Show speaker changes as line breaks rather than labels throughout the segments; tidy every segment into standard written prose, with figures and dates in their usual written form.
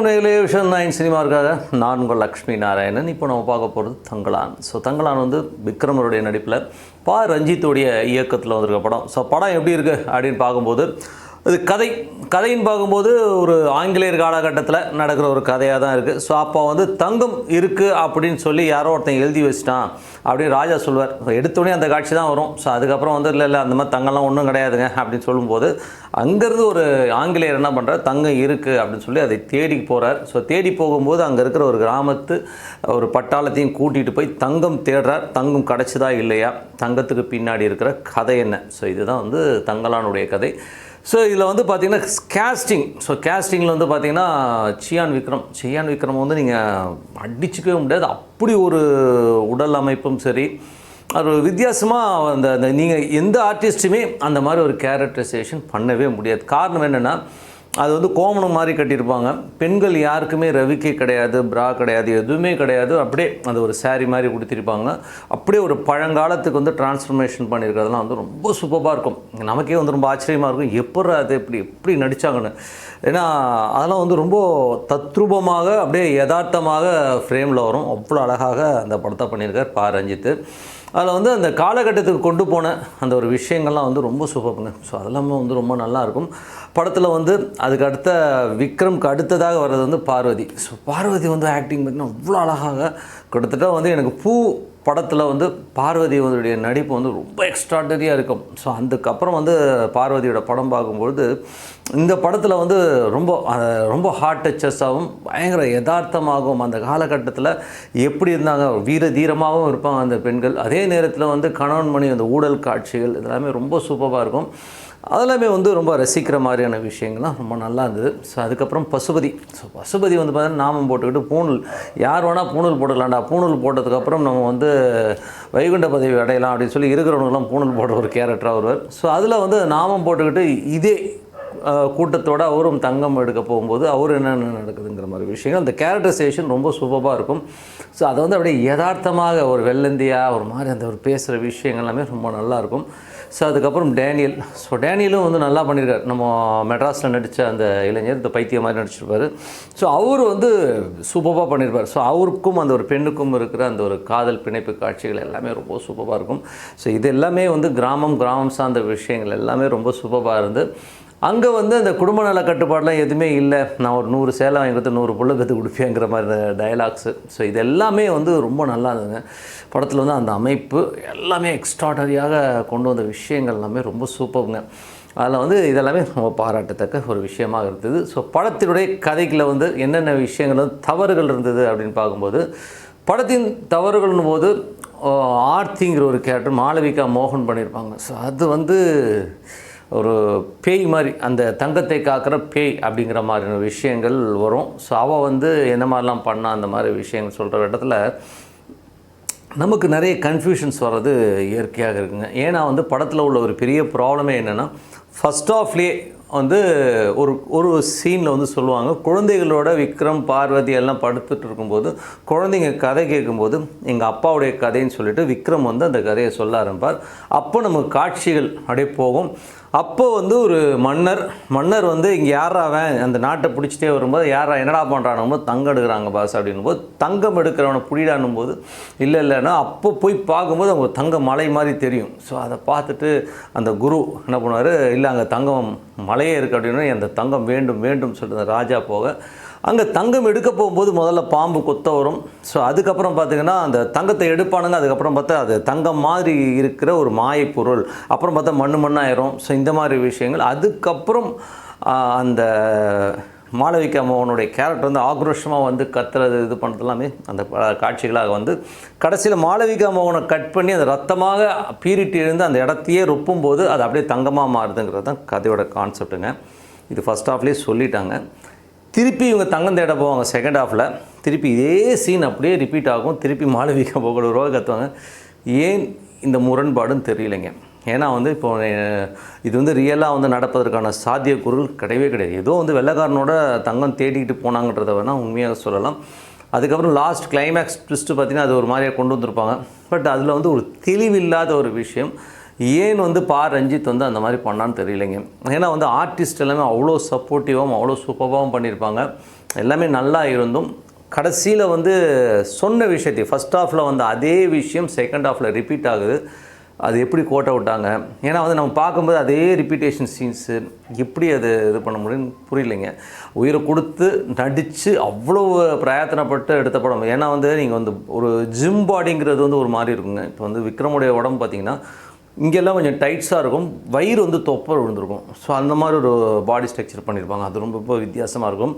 வணக்கம் நேயர்களே, விஷன் 9 சினிமாவுக்காக நான் உங்கள் லக்ஷ்மி நாராயணன். இப்போ நம்ம பார்க்க போகிறது தங்கலான். தங்கலான் வந்து விக்ரமருடைய நடிப்பில் ரஞ்சித்துடைய இயக்கத்தில் வந்திருக்க படம். படம் எப்படி இருக்குது அப்படின்னு பார்க்கும்போது அது கதைன்னு பார்க்கும்போது ஒரு ஆங்கிலேயர் காலகட்டத்தில் நடக்கிற ஒரு கதையாக தான் இருக்குது. அப்போ வந்து தங்கம் இருக்குது அப்படின்னு சொல்லி யாரோ ஒருத்தன் எழுதி வச்சிட்டான் அப்படின்னு ராஜா சொல்வார். எடுத்தோடனே அந்த காட்சி தான் வரும். அதுக்கப்புறம் வந்து இல்லை அந்த மாதிரி தங்கம்லாம் ஒன்றும் கிடையாதுங்க அப்படின்னு சொல்லும்போது அங்கேருந்து ஒரு ஆங்கிலேயர் என்ன பண்ணுறார், தங்கம் இருக்குது அப்படின்னு சொல்லி அதை தேடி போகிறார். தேடி போகும்போது அங்கே இருக்கிற ஒரு கிராமத்து ஒரு பட்டாளத்தையும் கூட்டிகிட்டு போய் தங்கம் தேடுறார். தங்கம் கிடச்சிதா இல்லையா, தங்கத்துக்கு பின்னாடி இருக்கிற கதை என்ன, இதுதான் வந்து தங்கலானுடைய கதை. இதில் வந்து பார்த்திங்கன்னா கேஸ்டிங்கில் வந்து பார்த்திங்கன்னா சியான் விக்ரம் வந்து நீங்கள் அடிச்சுக்கவே முடியாது. அப்படி ஒரு உடல் அமைப்பும் சரி, ஒரு வித்தியாசமாக அந்த நீங்கள் எந்த ஆர்டிஸ்ட்டுமே அந்த மாதிரி ஒரு கேரக்டரைசேஷன் பண்ணவே முடியாது. காரணம் என்னென்னா அது வந்து கோமணம் மாதிரி கட்டியிருப்பாங்க. பெண்கள் யாருக்குமே ரவிக்கே கிடையாது, பிரா கிடையாது, எதுவுமே கிடையாது. அப்படியே அந்த ஒரு சாரீ மாதிரி கொடுத்துருப்பாங்க. அப்படியே ஒரு பழங்காலத்துக்கு வந்து டிரான்ஸ்ஃபர்மேஷன் பண்ணியிருக்கிறதுலாம் வந்து ரொம்ப சூப்பராக இருக்கும். நமக்கே வந்து ரொம்ப ஆச்சரியமாக இருக்கும், எப்படி அது எப்படி நடித்தாங்கன்னு. ஏன்னா அதெல்லாம் வந்து ரொம்ப தத்ரூபமாக அப்படியே யதார்த்தமாக ஃப்ரேமில் வரும். அவ்வளோ அழகாக அந்த படத்தை பண்ணியிருக்கார் ரஞ்சித்து. அதில் வந்து அந்த காலகட்டத்துக்கு கொண்டு போன அந்த ஒரு விஷயங்கள்லாம் வந்து ரொம்ப சூப்பருங்க. அதெல்லாமே வந்து ரொம்ப நல்லாயிருக்கும். படத்தில் வந்து அதுக்கு அடுத்த விக்ரம்க்கு அடுத்ததாக வர்றது வந்து பார்வதி. பார்வதி வந்து ஆக்டிங் பார்த்திங்கன்னா அவ்வளோ அழகாக, கிட்டத்தட்ட வந்து எனக்கு படத்தில் வந்து பார்வதியோடைய நடிப்பு வந்து ரொம்ப எக்ஸ்ட்ராடனரியாக இருக்கும். அதுக்கப்புறம் வந்து பார்வதியோட படம் பார்க்கும்பொழுது இந்த படத்தில் வந்து ரொம்ப ஹார்ட் டச்சஸாகவும் பயங்கர யதார்த்தமாகவும், அந்த காலகட்டத்தில் எப்படி இருந்தாங்க, வீர தீரமாகவும் இருப்பாங்க அந்த பெண்கள். அதே நேரத்தில் வந்து கணவன் மணி அந்த ஊழல் காட்சிகள் இதெல்லாமே ரொம்ப சூப்பராக இருக்கும். அதெல்லாமே வந்து ரொம்ப ரசிக்கிற மாதிரியான விஷயங்கள்லாம் ரொம்ப நல்லா இருந்தது. அதுக்கப்புறம் பசுபதி வந்து பார்த்தீங்கன்னா நாமம் போட்டுக்கிட்டு பூணூல், யார் வேணால் பூணூல் போட்டுக்கலாம்டா, பூணூல் போட்டதுக்கப்புறம் நம்ம வந்து வைகுண்ட பதவி அடையலாம் அப்படின்னு சொல்லி இருக்கிறவங்களாம் பூணூல் போடுற ஒரு கேரக்டராக வருவார். அதில் வந்து நாமம் போட்டுக்கிட்டு இதே கூட்டத்தோடு அவரும் தங்கம் எடுக்க போகும்போது அவர் என்னென்ன நடக்குதுங்கிற மாதிரி விஷயங்கள், அந்த கேரக்டரைசேஷன் ரொம்ப சூப்பராக இருக்கும். அதை வந்து அப்படியே யதார்த்தமாக ஒரு வெள்ளந்தியாக ஒரு மாதிரி அந்த ஒரு பேசுகிற விஷயங்கள் எல்லாமே ரொம்ப நல்லாயிருக்கும். அதுக்கப்புறம் டேனியலும் வந்து நல்லா பண்ணியிருக்கார். நம்ம மெட்ராஸில் நடித்த அந்த இளைஞர் இந்த பைத்தியம் மாதிரி நடிச்சிருப்பார். அவர் வந்து சூப்பராக பண்ணியிருப்பார். அவருக்கும் அந்த ஒரு பெண்ணுக்கும் இருக்கிற அந்த ஒரு காதல் பிணைப்பு காட்சிகள் எல்லாமே ரொம்ப சூப்பராக இருக்கும். இது எல்லாமே வந்து கிராமம் சார்ந்த விஷயங்கள் எல்லாமே ரொம்ப சூப்பராக இருந்து, அங்கே வந்து அந்த குடும்ப நல கட்டுப்பாடெலாம் எதுவுமே இல்லை, நான் ஒரு 100 சேலை வாங்கி கொடுத்து 100 புள்ள கற்று கொடுப்பேங்கிற மாதிரி டயலாக்ஸு. இது எல்லாமே வந்து ரொம்ப நல்லா இருந்ததுங்க. படத்தில் வந்து அந்த அமைப்பு எல்லாமே எக்ஸ்ட்ராடனரியாக கொண்டு வந்த விஷயங்கள் எல்லாமே ரொம்ப சூப்பருங்க. அதில் வந்து இதெல்லாமே ரொம்ப பாராட்டத்தக்க ஒரு விஷயமாக இருந்தது. படத்தினுடைய கதைகளில் வந்து என்னென்ன விஷயங்கள் வந்து தவறுகள் இருந்தது அப்படின்னு பார்க்கும்போது, படத்தின் தவறுகள்னு போது ஆர்த்திங்கிற ஒரு கேரக்டர் மாளவிகா மோகன் பண்ணியிருப்பாங்க. அது வந்து ஒரு பேய் மாதிரி, அந்த தங்கத்தை காக்கிற பேய் அப்படிங்கிற மாதிரியான விஷயங்கள் வரும். அவள் வந்து என்ன மாதிரிலாம் பண்ணால் அந்த மாதிரி விஷயங்கள் சொல்கிற இடத்துல நமக்கு நிறைய கன்ஃபியூஷன்ஸ் வர்றது இயற்கையாக இருக்குங்க. ஏன்னா வந்து படத்தில் உள்ள ஒரு பெரிய ப்ராப்ளமே என்னென்னா, ஃபஸ்ட் ஆஃப்லேயே வந்து ஒரு சீனில் வந்து சொல்லுவாங்க, குழந்தைகளோட விக்ரம் பார்வதி எல்லாம் படுத்துட்டு இருக்கும்போது குழந்தைங்க கதை கேட்கும்போது எங்கள் அப்பாவுடைய கதைன்னு சொல்லிட்டு விக்ரம் வந்து அந்த கதையை சொல்ல ஆரம்பிப்பார். அப்போ நமக்கு காட்சிகள் அப்படியே போகும். அப்போ வந்து ஒரு மன்னர் வந்து இங்கே யாராவன் அந்த நாட்டை பிடிச்சிட்டே வரும்போது யாரா என்னடா பண்ணுறானும் போது தங்கம் எடுக்கிறாங்க பாஸ் அப்படின்னும் போது, தங்கம் எடுக்கிறவனை பிடிடானும் போது இல்லைன்னா அப்போ போய் பார்க்கும்போது அவங்க தங்க மலை மாதிரி தெரியும். அதை பார்த்துட்டு அந்த குரு என்ன பண்ணுவார், இல்லை அங்கே தங்கம் மலையே இருக்குது அப்படின்னா அந்த தங்கம் வேண்டும் சொல்லிட்டு ராஜா போக அங்கே தங்கம் எடுக்க போகும்போது முதல்ல பாம்பு கொத்த வரும். அதுக்கப்புறம் பார்த்திங்கன்னா அந்த தங்கத்தை எடுப்பானுங்க. அதுக்கப்புறம் பார்த்தா அது தங்கம் மாதிரி இருக்கிற ஒரு மாயப்பொருள், அப்புறம் பார்த்தா மண்ணாயிரும். இந்த மாதிரி விஷயங்கள். அதுக்கப்புறம் அந்த மாளவிகா மோகனுடைய கேரக்டர் வந்து ஆக்ரோஷமாக வந்து கத்துறது இது பண்ணுறது எல்லாமே அந்த காட்சிகளாக வந்து கடைசியில் மாளவிகா மோகனை கட் பண்ணி அந்த ரத்தமாக பீரிட்டு எழுந்து அந்த இடத்தையே ரொப்பும் போது அது அப்படியே தங்கமாக மாறுதுங்கிறது தான் கதையோட கான்செப்ட்டுங்க. இது ஃபஸ்ட் ஹாஃப்லேயே சொல்லிட்டாங்க. திருப்பி இவங்க தங்கம் தேட போவாங்க செகண்ட் ஹாஃபில். திருப்பி இதே சீன் அப்படியே ரிப்பீட் ஆகும். திருப்பி மாளவிகா மோகன் உருவாக கற்றுவாங்க. ஏன் இந்த முரண்பாடுன்னு தெரியலைங்க. ஏன்னா வந்து இப்போ இது வந்து ரியலாக வந்து நடப்பதற்கான சாத்தியக்கூறுகள் கிடையாது. ஏதோ வந்து வெள்ளைக்காரனோட தங்கம் தேடிக்கிட்டு போனாங்கன்றதை வேணால் உண்மையாக சொல்லலாம். அதுக்கப்புறம் லாஸ்ட் கிளைமேக்ஸ் ட்விஸ்ட்டு பார்த்திங்கன்னா அது ஒரு மாதிரியாக கொண்டு வந்திருப்பாங்க. பட் அதில் வந்து ஒரு தெளிவில்லாத ஒரு விஷயம். ஏன் வந்து ரஞ்சித் வந்து அந்த மாதிரி பண்ணான்னு தெரியலைங்க. ஏன்னா வந்து ஆர்டிஸ்ட் எல்லாமே அவ்வளோ சப்போர்ட்டிவாகவும் அவ்வளோ சூப்பராகவும் பண்ணியிருப்பாங்க. எல்லாமே நல்லா இருந்தும் கடைசியில் வந்து சொன்ன விஷயத்தை ஃபஸ்ட் ஹாஃபில் வந்து அதே விஷயம் செகண்ட் ஹாஃபில் ரிப்பீட் ஆகுது. அது எப்படி கோட்டை விட்டாங்க? ஏன்னா வந்து நம்ம பார்க்கும்போது அதே ரிப்பீட்டேஷன் சீன்ஸு எப்படி அது இது பண்ண முடியும்னு புரியலைங்க. உயிரை கொடுத்து நடித்து அவ்வளோ பிரயத்தனப்பட்டு எடுத்த படம். ஏன்னா வந்து நீங்கள் வந்து ஒரு ஜிம் பாடிங்கிறது வந்து ஒரு மாதிரி இருக்குங்க. இப்போ வந்து விக்ரமுடைய உடம்பு பார்த்திங்கன்னா இங்கெல்லாம் கொஞ்சம் டைட்ஸாக இருக்கும், வயிறு வந்து தொப்பை விழுந்திருக்கும். ஸோ அந்த மாதிரி ஒரு பாடி ஸ்ட்ரக்சர் பண்ணியிருப்பாங்க. அது ரொம்ப வித்தியாசமாக இருக்கும்.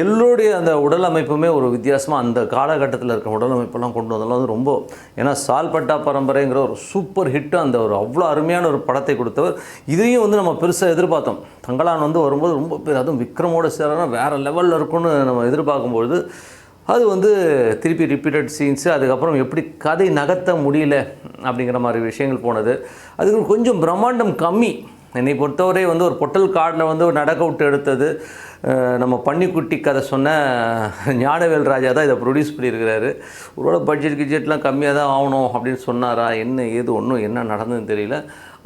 எல்லோருடைய அந்த உடல் அமைப்புமே ஒரு வித்தியாசமாக அந்த காலகட்டத்தில் இருக்கிற உடல் அமைப்பெல்லாம் கொண்டு வந்தாலும் வந்து ரொம்ப, ஏன்னா சால்பட்டா பரம்பரைங்கிற ஒரு சூப்பர் ஹிட்டு, அந்த ஒரு அவ்வளோ அருமையான ஒரு படத்தை கொடுத்தவர். இதையும் வந்து நம்ம பெருசாக எதிர்பார்த்தோம். தங்கலான் வந்து வரும்போது ரொம்ப பேர், அதுவும் விக்ரமோட சேரனா வேறு லெவலில் இருக்கும்னு நம்ம எதிர்பார்க்கும்பொழுது அது வந்து திருப்பி ரிப்பீட்டட் சீன்ஸு, அதுக்கப்புறம் எப்படி கதை நகர்த்த முடியல அப்படிங்கிற மாதிரி விஷயங்கள் போனது. அதுக்கு கொஞ்சம் பிரம்மாண்டம் கம்மி. என்னை பொறுத்தவரை வந்து ஒரு பொட்டல் கார்டில் வந்து ஒரு நடக்க விட்டு எடுத்தது நம்ம பன்னிக்குட்டி கதை சொன்ன ஞானவேல் ராஜா தான் இதை ப்ரொடியூஸ் பண்ணியிருக்கிறாரு. ஒருவேளை பட்ஜெட்லாம் கம்மியாக தான் ஆகணும் அப்படின்னு சொன்னாரா, என்ன ஏது ஒன்றும் என்ன நடந்ததுன்னு தெரியல.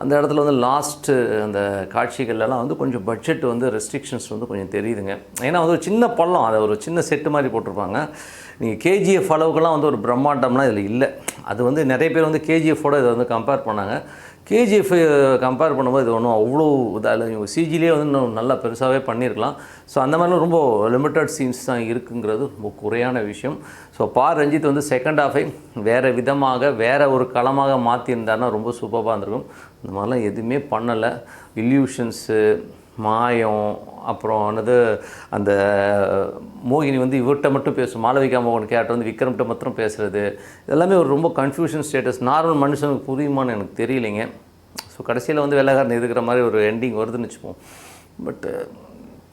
அந்த இடத்துல வந்து லாஸ்ட்டு அந்த காட்சிகள்லாம் வந்து கொஞ்சம் பட்ஜெட் வந்து ரெஸ்ட்ரிக்ஷன்ஸ் வந்து கொஞ்சம் தெரியுதுங்க. ஏன்னா வந்து ஒரு சின்ன பள்ளம், அதை ஒரு சின்ன செட்டு மாதிரி போட்டிருப்பாங்க. நீங்கள் கேஜிஎஃப் அளவுக்குலாம் வந்து ஒரு பிரம்மாண்டம்லாம் இதில் இல்லை. அது வந்து நிறைய பேர் வந்து கேஜிஎஃபோட இதை வந்து கம்பேர் பண்ணாங்க. கேஜிஎஃப் கம்பேர் பண்ணும்போது இது ஒன்றும் அவ்வளோ இதாக இல்லை. இவங்க சிஜிலே வந்து இன்னும் நல்லா பெருசாகவே பண்ணியிருக்கலாம். ஸோ அந்த மாதிரிலாம் ரொம்ப லிமிட்டட் சீன்ஸ் தான் இருக்குங்கிறது ரொம்ப குறையான விஷயம். ஸோ ரஞ்சித் வந்து செகண்ட் ஹாஃபை வேறு விதமாக வேறு ஒரு களமாக மாற்றியிருந்தாருன்னா ரொம்ப சூப்பராக இருந்திருக்கும். இந்த மாதிரிலாம் எதுவுமே பண்ணலை. இல்யூஷன்ஸு, மாயம், அப்புறம் என்னது அந்த மோகினி வந்து இவர்கிட்ட மட்டும் பேசும், மாளவிகா மோகன் கேரக்டர் வந்து விக்ரம்கிட்ட மட்டும் பேசுகிறது, இதெல்லாமே ஒரு ரொம்ப கன்ஃபியூஷன் ஸ்டேட்டஸ். நார்மல் மனுஷனுக்கு புரியுமான்னு எனக்கு தெரியலைங்க. ஸோ கடைசியில் வந்து வெள்ளைக்காரன் இருக்கிற மாதிரி ஒரு எண்டிங் வருதுன்னு வச்சுப்போம். பட்டு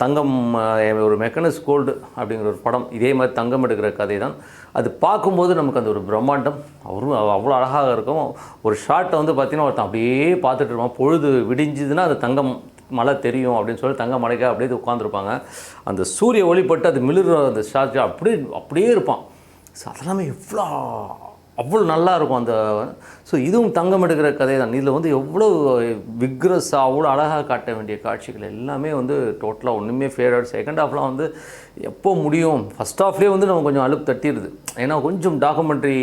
தங்கம் ஒரு மெக்கனஸ் கோல்டு அப்படிங்கிற ஒரு படம் இதே மாதிரி தங்கம் எடுக்கிற கதை தான். அது பார்க்கும்போது நமக்கு அந்த ஒரு பிரம்மாண்டம் அவ்வளோ அழகாக இருக்கும். ஒரு ஷார்ட்டை வந்து பார்த்திங்கன்னா ஒருத்தன் அப்படியே பார்த்துட்டு இருப்பான். பொழுது விடிஞ்சுதுன்னா அது தங்கம் மழை தெரியும் அப்படின்னு சொல்லி தங்க மலைக்காக அப்படியே உட்காந்துருப்பாங்க. அந்த சூரிய ஒளிப்பட்டு அது மிளிர அந்த ஷார்ட் அப்படியே இருப்பான். ஸோ அதெல்லாமே அவ்வளோ நல்லா இருக்கும் அந்த. ஸோ இதுவும் தங்கம் எடுக்கிற கதை தான். இதில் வந்து எவ்வளோ விக்ரஸாக அவ்வளோ அழகாக காட்ட வேண்டிய காட்சிகள் எல்லாமே வந்து டோட்டலாக ஒன்றுமே ஃபேவரட். செகண்ட் ஹாஃப்லாம் வந்து எப்போ முடியும், ஃபஸ்ட் ஹாஃப்லேயே வந்து நம்ம கொஞ்சம் அலுப்பு தட்டிடுது. ஏன்னா கொஞ்சம் டாக்குமெண்ட்ரி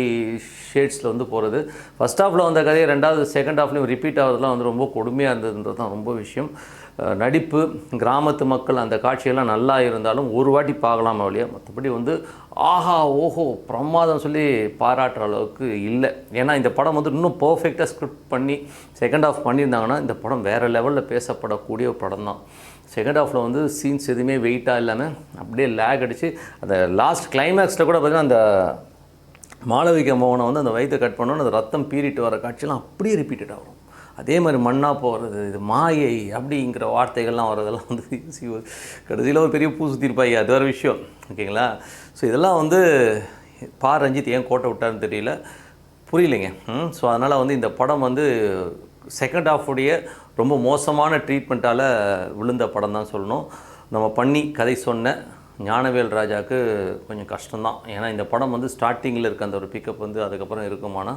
ஷேட்ஸில் வந்து போகிறது. ஃபஸ்ட் ஹாஃபில் வந்த கதையை செகண்ட் ஹாஃப்லேயும் ரிப்பீட் ஆகிறதுலாம் வந்து ரொம்ப கொடுமையாக இருந்ததுன்றது தான் ரொம்ப விஷயம். நடிப்பு, கிராமத்து மக்கள் அந்த காட்சியெல்லாம் நல்லா இருந்தாலும் ஒரு வாட்டி பார்க்கலாமா வழியா, மற்றபடி வந்து ஆஹா ஓஹோ பிரமாதம் சொல்லி பாராட்டுற அளவுக்கு இல்லை. ஏன்னா இந்த படம் வந்து இன்னும் பர்ஃபெக்டாக ஸ்கிரிப்ட் பண்ணி செகண்ட் ஹாஃப் பண்ணியிருந்தாங்கன்னா இந்த படம் வேறு லெவலில் பேசப்படக்கூடிய ஒரு படம் தான். செகண்ட் ஹாஃபில் வந்து சீன்ஸ் எதுவுமே வெயிட்டாக இல்லாமல் அப்படியே லேக் அடித்து அந்த லாஸ்ட் கிளைமேக்ஸில் கூட பார்த்திங்கன்னா அந்த மாளவிகா மோகனை வந்து அந்த வயிற்றை கட் பண்ணோன்னு அந்த ரத்தம் பீறிட்டு வர காட்சியெல்லாம் அப்படியே ரிப்பீட்டட் ஆகும். அதே மாதிரி மண்ணாக போகிறது, இது மாயை அப்படிங்கிற வார்த்தைகள்லாம் வர்றதெல்லாம் வந்து கடைசியில் ஒரு பெரிய பூ சுற்றிருப்பாங்க. அது வேறு விஷயம், ஓகேங்களா? ஸோ இதெல்லாம் வந்து ரஞ்சித் ஏன் கோட்டை விட்டாருன்னு தெரியல, புரியலைங்க. ஸோ அதனால் வந்து இந்த படம் வந்து செகண்ட் ஹாஃபுடைய ரொம்ப மோசமான ட்ரீட்மெண்ட்டால் விழுந்த படம் தான் சொல்லணும். நம்ம பண்ணி கதை சொன்ன ஞானவேல் ராஜாவுக்கு கொஞ்சம் கஷ்டம்தான். ஏன்னா இந்த படம் வந்து ஸ்டார்டிங்கில் இருக்க அந்த ஒரு பிக்கப் வந்து அதுக்கப்புறம் இருக்குமானா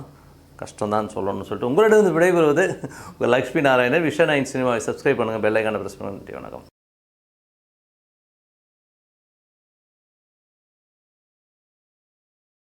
கஷ்டம்தான் சொல்லணும்னு சொல்லிட்டு உங்களிடம் விடைபெறுவது உங்கள் லக்ஷ்மி நாராயணன். விஷன் 9 சினிமாவை சப்ஸ்கிரைப் பண்ணுங்கள், பெல் ஐக்கானை ப்ரெஸ் பண்ணுங்கள். வணக்கம்.